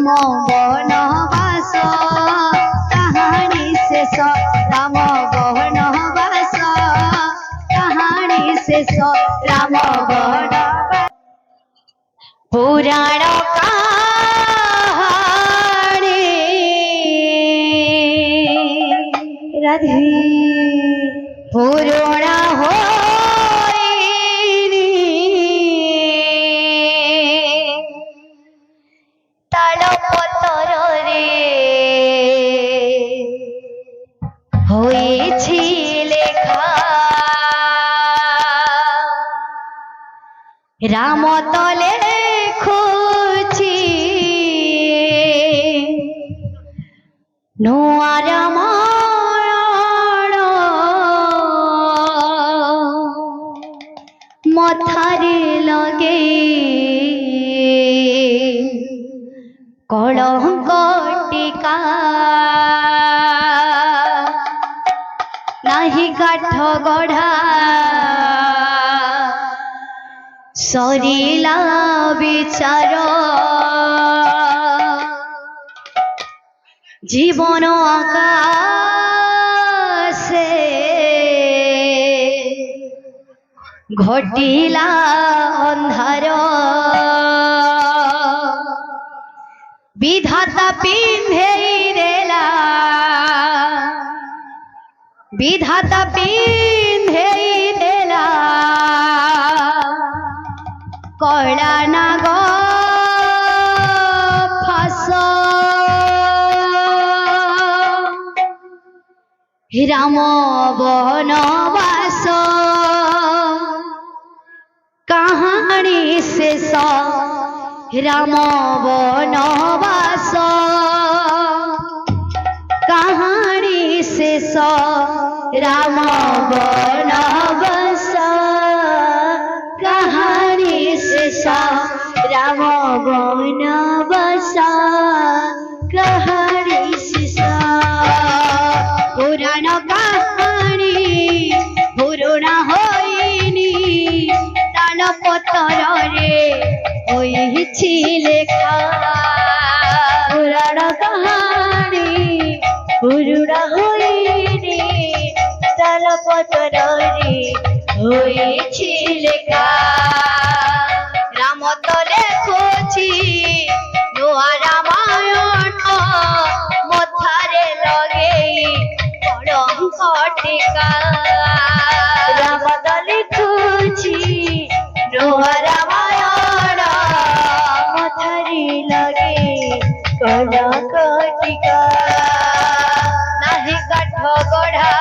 বনবাস কাহানি শেষ রাম বনবাস কাহানি শেষ রাম বনবাস পুরাণ কাহানি রাধে পুরাণ হয়েছি লেখা রাম তলে খুঁজি নোয়া রামায়ণ মথারে লগে কলঙ্ক টিকা নাহি কাঠ গঢ়া সরিলা বিচার জীবন আকাশে ঘটিলা অন্ধার বিধাতা পিন্ধেই দেলা বিধাতা পিন্ধেই দেলা কলা নাগ ফাঁস রাম বনবাস কাহানি শেষ রাম বনবাস কাহানি শেষ রাম বনবাস কাহানি শেষ রাম বনবাস কাহানি শেষ পুরাণ কাহানি পুরুণ হইনি তালপত্রে হইছি লেখা পুরাণ কাহানি পুরুণ হইনি তালপত্রে হইছি লেখা রাম তলে খুঁজি নোয়া রামায়ণ মথারে লগেই কলঙ্ক টিকা রাম তলে খুঁজি নোয়া রামায়ণ মথারে লগেই কলঙ্ক টিকা নাহি কাঠ গঢ়া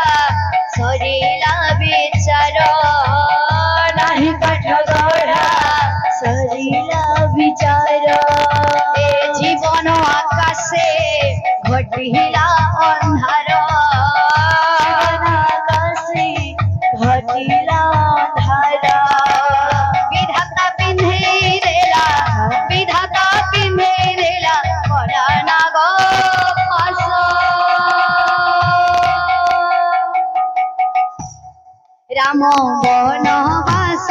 সরিলা বিচার নাহি কাঠ গঢ়া সরিলা বিচার এ জীবন আকাশে ঘটিলা অন্ধার আকাশে ঘটিলা অন্ধার বিধাতা পিন্ধেই দেলা বিধাতা পিন্ধেই দেলা কলা নাগ ফাঁস রাম বনবাস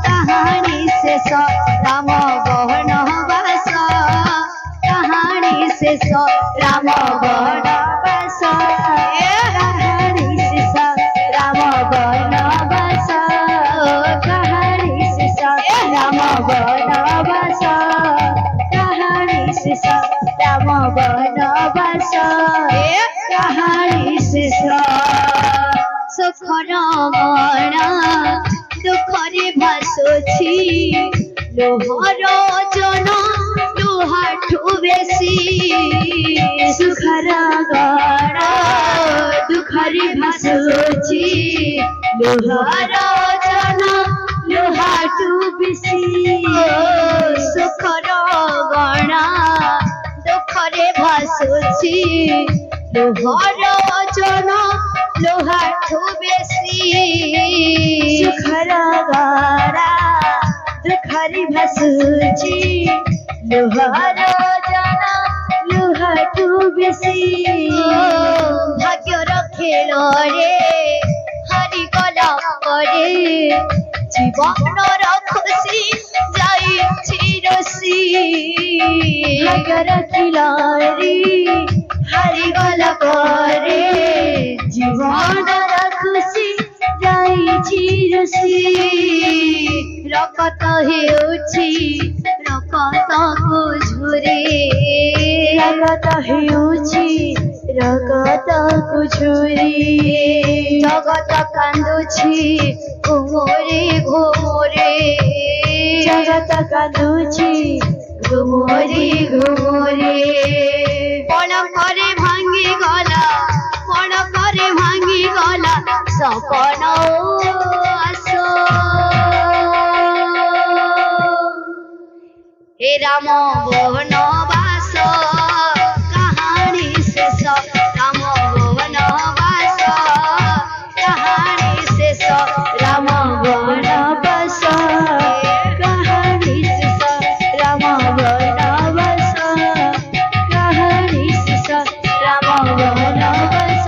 কাহানি শেষ রাম বনবাস কাহানি শেষ রাম বনবাস কাহানি শেষ রাম বনবাস কাহানি শেষ রাম বনবাস কাহানি শেষ রাম বনবাস কাহানি শেষ সুখর গণা দুঃখরে ভাসুছি লোহর জন লুহাঠু বেশি সুখর গণা দুঃখরে ভাসুছি লোহর জন লুহাঠু বেশি সুখর গণা দুঃখরে ভাসুছি লোহর জন লোহাঠু বেশি সুখর গড়া দুঃখরে ভাসুছি লোহার জন লোহাঠু বেশি ভাগ্যর খেল রে হারি গলা করে জীবনর খুশি যাইছি বসি ভাগ্যর খিলাড়ি হারিগলা করে জীবনর খুশি যাইছি রসি রকত ହେଉଛି রকতକୁ ঝুরে রকত ହେଉଛି রকতକୁ ঝুরে জগত কান্দুছি ঘুমরে ঘুমরে জগত কান্দুছি ঘুমরে ঘুমরে পণ করে ভাঙ্গি গলা পণ করে ভাঙ্গি গলা সপন আস হে রাম বনবাস কাহানি শেষ রাম বনবাস কাহানি শেষ রাম বনবাস কাহানি শেষ রাম বনবাস কাহানি শেষ রাম বনবাস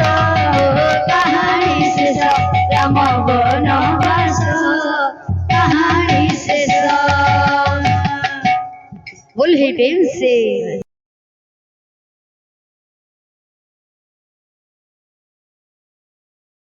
কাহানি শেষ রাম বনবাস কাহানি শেষ बोल हे प्रेम से।